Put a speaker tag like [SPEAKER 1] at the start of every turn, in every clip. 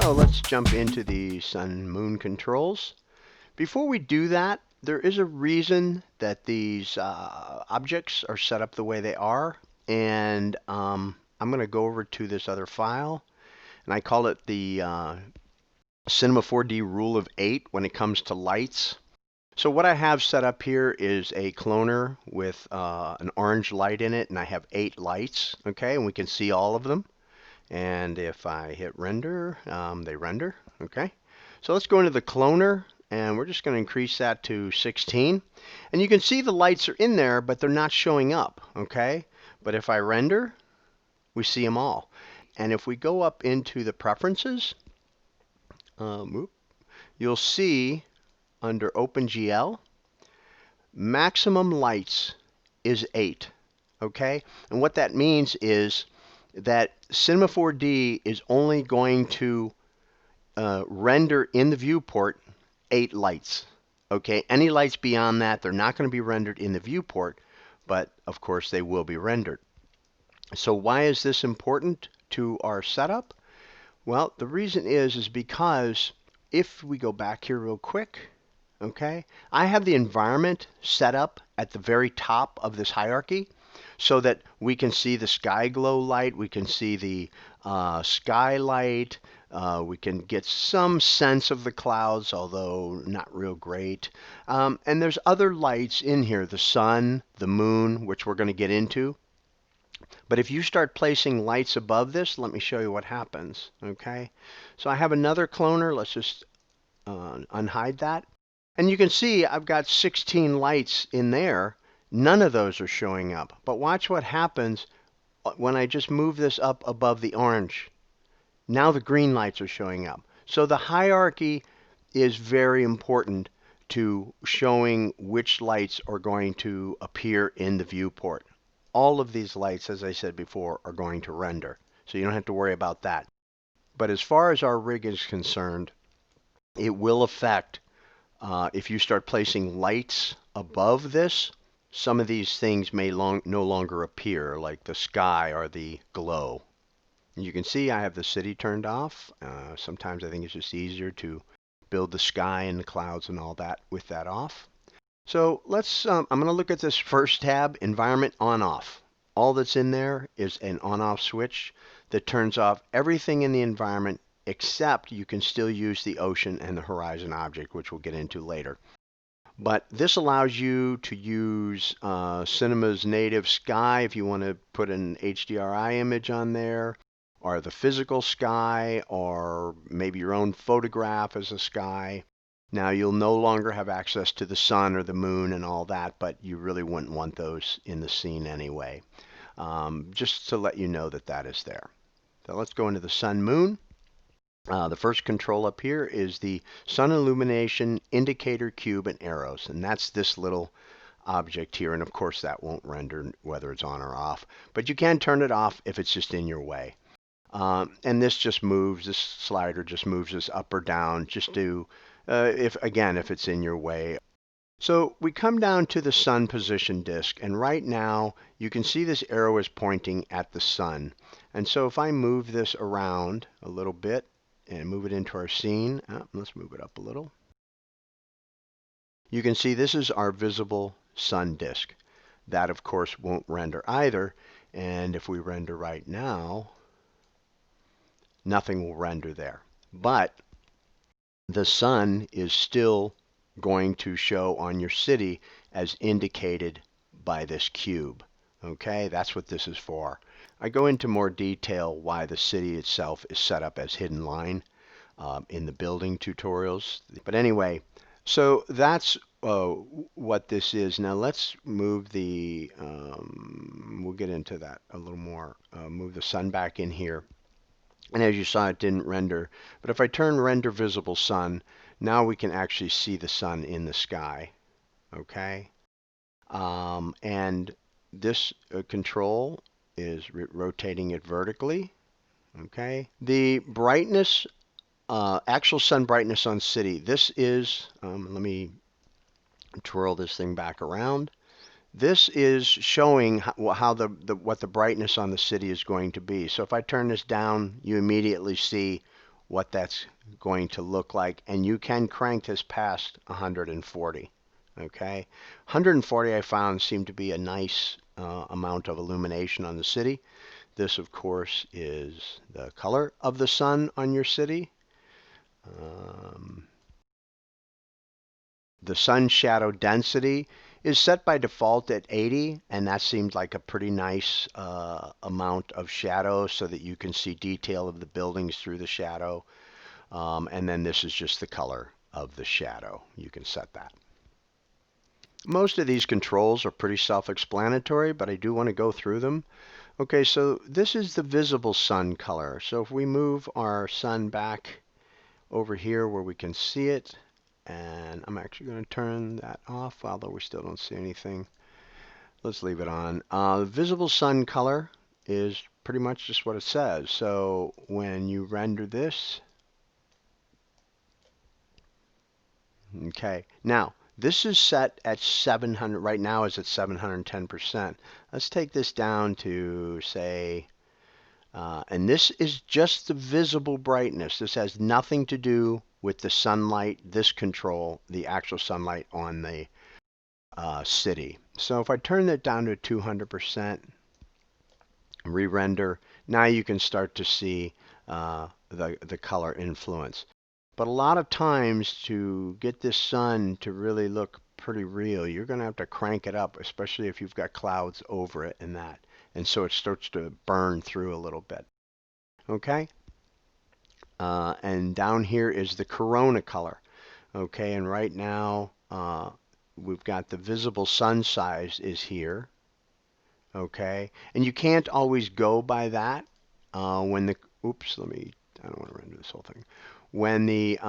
[SPEAKER 1] So let's jump into the sun moon controls. Before we do that, there is a reason that these objects are set up the way they are, and I'm going to go over to this other file, and I call it the Cinema 4D rule of 8 when it comes to lights. So what I have set up here is a cloner with an orange light in it, and I have 8 lights, okay, and we can see all of them. And if I hit render, they render, okay. So let's go into the cloner, and we're just going to increase that to 16. And you can see the lights are in there, but they're not showing up, okay. But if I render, we see them all. And if we go up into the preferences, you'll see under OpenGL, maximum lights is 8, okay? And what that means is that Cinema 4D is only going to render in the viewport 8 lights, okay? Any lights beyond that, they're not going to be rendered in the viewport, but of course they will be rendered. So why is this important to our setup? Well, the reason is because if we go back here real quick, okay, I have the environment set up at the very top of this hierarchy so that we can see the sky glow light, we can see the skylight, we can get some sense of the clouds, although not real great. And there's other lights in here, the sun, the moon, which we're going to get into. But if you start placing lights above this, let me show you what happens, okay? So I have another cloner. Let's just unhide that. And you can see I've got 16 lights in there. None of those are showing up. But watch what happens when I just move this up above the orange. Now the green lights are showing up. So the hierarchy is very important to showing which lights are going to appear in the viewport. All of these lights, as I said before, are going to render. So you don't have to worry about that. But as far as our rig is concerned, it will affect if you start placing lights above this, some of these things may no longer appear, like the sky or the glow. You can see I have the city turned off. Sometimes I think it's just easier to build the sky and the clouds and all that with that off. So let's, I'm going to look at this first tab, environment on-off. All that's in there is an on-off switch that turns off everything in the environment except you can still use the ocean and the horizon object, which we'll get into later. But this allows you to use Cinema's native sky if you want to put an HDRI image on there, or the physical sky, or maybe your own photograph as a sky. Now you'll no longer have access to the sun or the moon and all that, but you really wouldn't want those in the scene anyway. Just to let you know that that is there. So let's go into the sun moon. The first control up here is the sun illumination indicator cube and arrows, and that's this little object here, and of course that won't render whether it's on or off, but you can turn it off if it's just in your way. And this just moves, this slider just moves this up or down just to, if it's in your way. So we come down to the sun position disk, and right now you can see this arrow is pointing at the sun. And so if I move this around a little bit and move it into our scene, let's move it up a little. You can see this is our visible sun disk. That of course won't render either, and if we render right now, nothing will render there. But the sun is still going to show on your city as indicated by this cube. Okay, that's what this is for. I go into more detail why the city itself is set up as hidden line in the building tutorials. But anyway, so that's what this is. Now let's move the, we'll get into that a little more, move the sun back in here. And as you saw, it didn't render. But if I turn render visible sun, now we can actually see the sun in the sky. Okay? And this control is rotating it vertically. Okay? The brightness, actual sun brightness on city. This is, let me twirl this thing back around. This is showing how what the brightness on the city is going to be. So if I turn this down, you immediately see what that's going to look like, and you can crank this past 140. Okay, 140 I found seemed to be a nice amount of illumination on the city. This, of course, is the color of the sun on your city. Um, the sun shadow density is set by default at 80, and that seemed like a pretty nice amount of shadow so that you can see detail of the buildings through the shadow. And then this is just the color of the shadow. You can set that. Most of these controls are pretty self-explanatory, but I do want to go through them. Okay, so this is the visible sun color. So if we move our sun back over here where we can see it, and I'm actually going to turn that off, although we still don't see anything. Let's leave it on. The visible sun color is pretty much just what it says. So when you render this, okay, now this is set at 700, right now is at 710%. Let's take this down to say, and this is just the visible brightness. This has nothing to do with the sunlight, this control, the actual sunlight on the city. So if I turn that down to 200%, re-render, now you can start to see the color influence. But a lot of times to get this sun to really look pretty real, you're going to have to crank it up, especially if you've got clouds over it and that. And so it starts to burn through a little bit. Okay? And down here is the corona color. Okay, and right now we've got the visible sun size is here. Okay, and you can't always go by that when the, oops, I don't want to render this whole thing. When the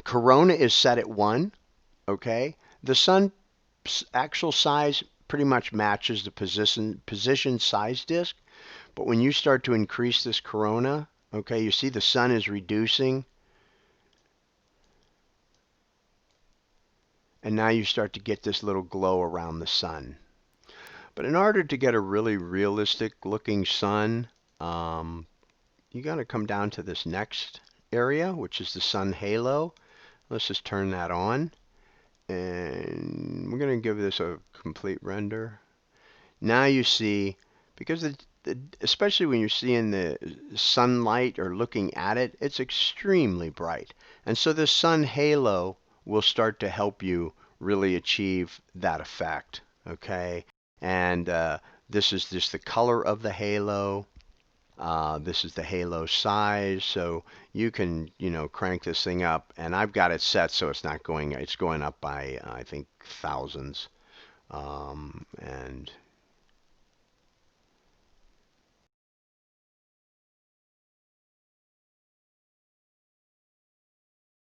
[SPEAKER 1] corona is set at 1, okay, the sun's actual size pretty much matches the position size disk. But when you start to increase this corona, okay, you see the sun is reducing. And now you start to get this little glow around the sun. But in order to get a really realistic looking sun, you got to come down to this next area, which is the sun halo. Let's just turn that on. And we're going to give this a complete render. Now you see, because especially when you're seeing the sunlight or looking at it, it's extremely bright. And so the sun halo will start to help you really achieve that effect. Okay, and this is just the color of the halo. This is the halo size, so you can, crank this thing up, and I've got it set so it's not going, it's going up by, I think, thousands. And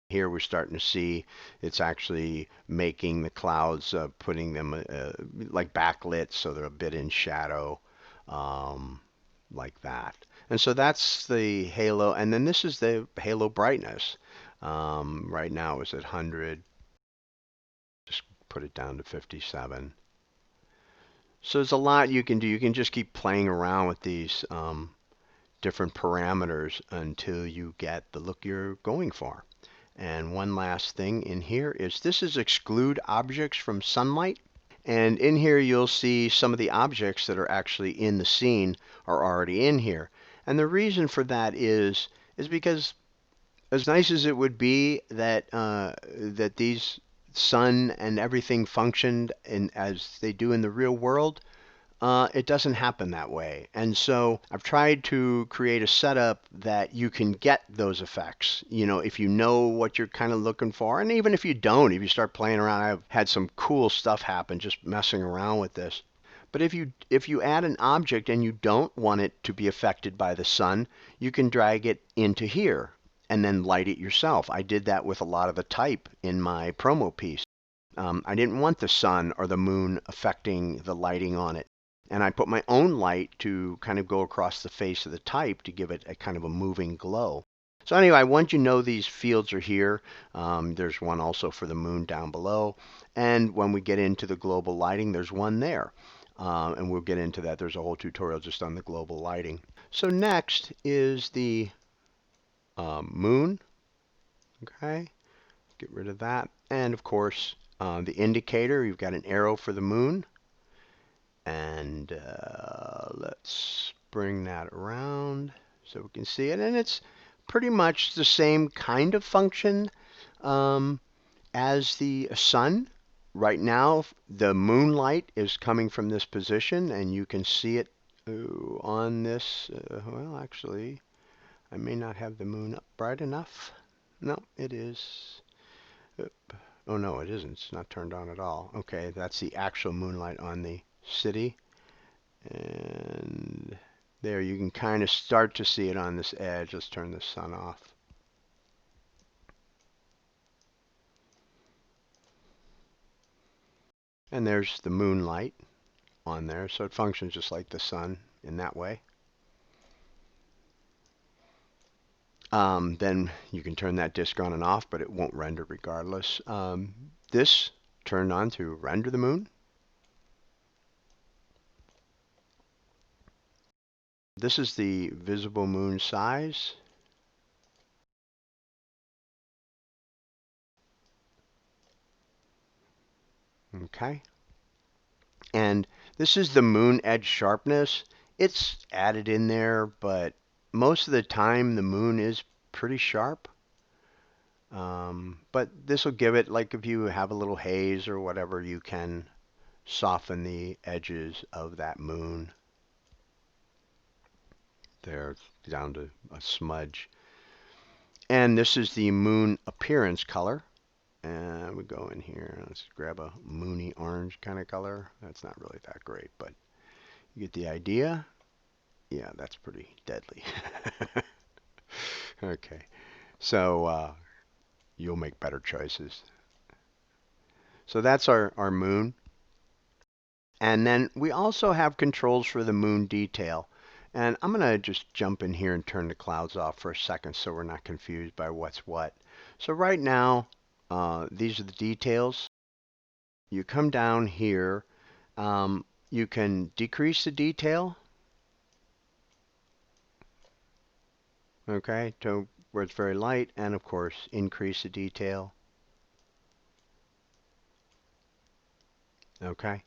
[SPEAKER 1] here we're starting to see it's actually making the clouds, putting them like backlit, so they're a bit in shadow, like that. And so that's the halo, and then this is the halo brightness. Right now it's at 100. Just put it down to 57. So there's a lot you can do. You can just keep playing around with these different parameters until you get the look you're going for. And one last thing in here is this is exclude objects from sunlight. And in here you'll see some of the objects that are actually in the scene are already in here. And the reason for that is because as nice as it would be that that these sun and everything functioned as they do in the real world, it doesn't happen that way. And so I've tried to create a setup that you can get those effects, if you know what you're kind of looking for. And even if you don't, if you start playing around, I've had some cool stuff happen just messing around with this. But if you add an object and you don't want it to be affected by the sun, you can drag it into here and then light it yourself. I did that with a lot of the type in my promo piece. I didn't want the sun or the moon affecting the lighting on it. And I put my own light to kind of go across the face of the type to give it a kind of a moving glow. So anyway, once you know these fields are here, there's one also for the moon down below. And when we get into the global lighting, there's one there. And we'll get into that. There's a whole tutorial just on the global lighting. So next is the moon. Okay, get rid of that. And of course, the indicator, you've got an arrow for the moon. And let's bring that around so we can see it. And it's pretty much the same kind of function um, as the sun. Right now, the moonlight is coming from this position, and you can see it on this. Well, actually, I may not have the moon up bright enough. No, it is. Oh, no, it isn't. It's not turned on at all. Okay, that's the actual moonlight on the city. And there, you can kind of start to see it on this edge. Let's turn the sun off. And there's the moonlight on there, so it functions just like the sun in that way. Then you can turn that disk on and off, but it won't render regardless. This turned on to render the moon. This is the visible moon size. Okay. And this is the moon edge sharpness. It's added in there, but most of the time the moon is pretty sharp. But this will give it, like if you have a little haze or whatever, you can soften the edges of that moon. There, down to a smudge. And this is the moon appearance color. And we go in here. Let's grab a moony orange kind of color. That's not really that great, but you get the idea. Yeah, that's pretty deadly. Okay, so you'll make better choices. So that's our moon. And then we also have controls for the moon detail. And I'm going to just jump in here and turn the clouds off for a second so we're not confused by what's what. So right now, these are the details. You come down here. You can decrease the detail, okay, to where it's very light, and of course increase the detail, okay.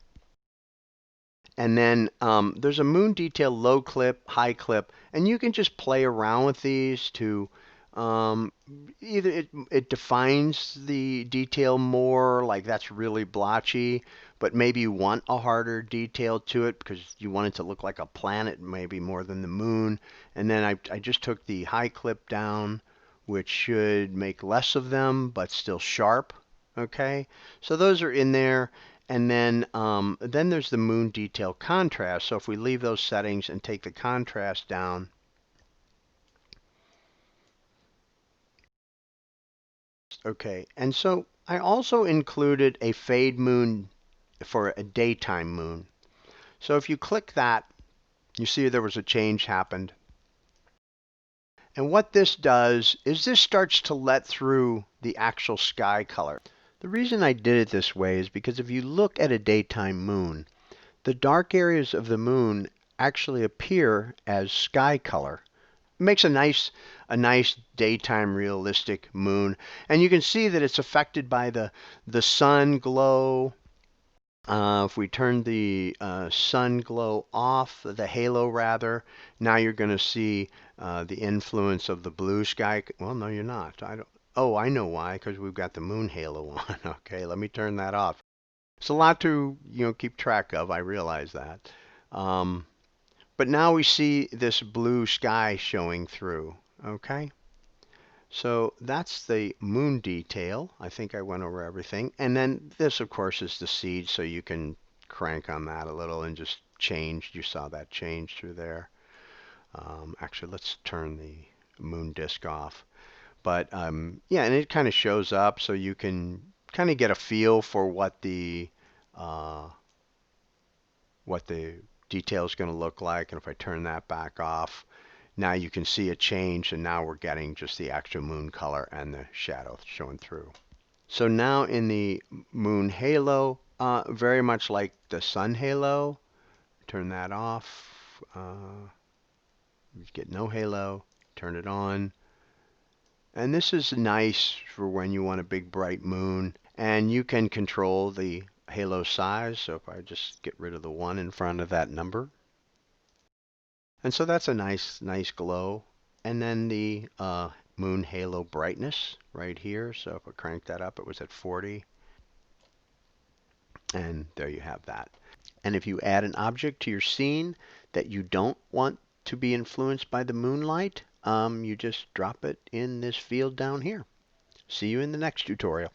[SPEAKER 1] And then there's a moon detail low clip, high clip, and you can just play around with these to um, either it defines the detail more, like that's really blotchy, but maybe you want a harder detail to it because you want it to look like a planet maybe more than the moon. And then I just took the high clip down, which should make less of them, but still sharp. Okay, so those are in there. And then there's the moon detail contrast. So if we leave those settings and take the contrast down, okay. And so I also included a fade moon for a daytime moon. So if you click that, you see there was a change happened. And what this does is this starts to let through the actual sky color. The reason I did it this way is because if you look at a daytime moon, the dark areas of the moon actually appear as sky color. It makes a nice daytime realistic moon. And you can see that it's affected by the sun glow. If we turn the sun glow off, the halo rather, now you're going to see the influence of the blue sky. Well, no, you're not. I don't. Oh, I know why, because we've got the moon halo on. Okay, let me turn that off. It's a lot to keep track of. I realize that. Um, but now we see this blue sky showing through. Okay. So that's the moon detail. I think I went over everything. And then this, of course, is the seed, so you can crank on that a little and just change. You saw that change through there. Actually, let's turn the moon disk off. But yeah, and it kind of shows up, so you can kind of get a feel for uh, what the detail is going to look like. And if I turn that back off, now you can see a change, and now we're getting just the actual moon color and the shadow showing through. So now in the moon halo, very much like the sun halo, turn that off. You get no halo, turn it on. And this is nice for when you want a big bright moon. And you can control the halo size. So if I just get rid of the 1 in front of that number. And so that's a nice glow. And then the moon halo brightness right here. So if I crank that up, it was at 40. And there you have that. And if you add an object to your scene that you don't want to be influenced by the moonlight, you just drop it in this field down here. See you in the next tutorial.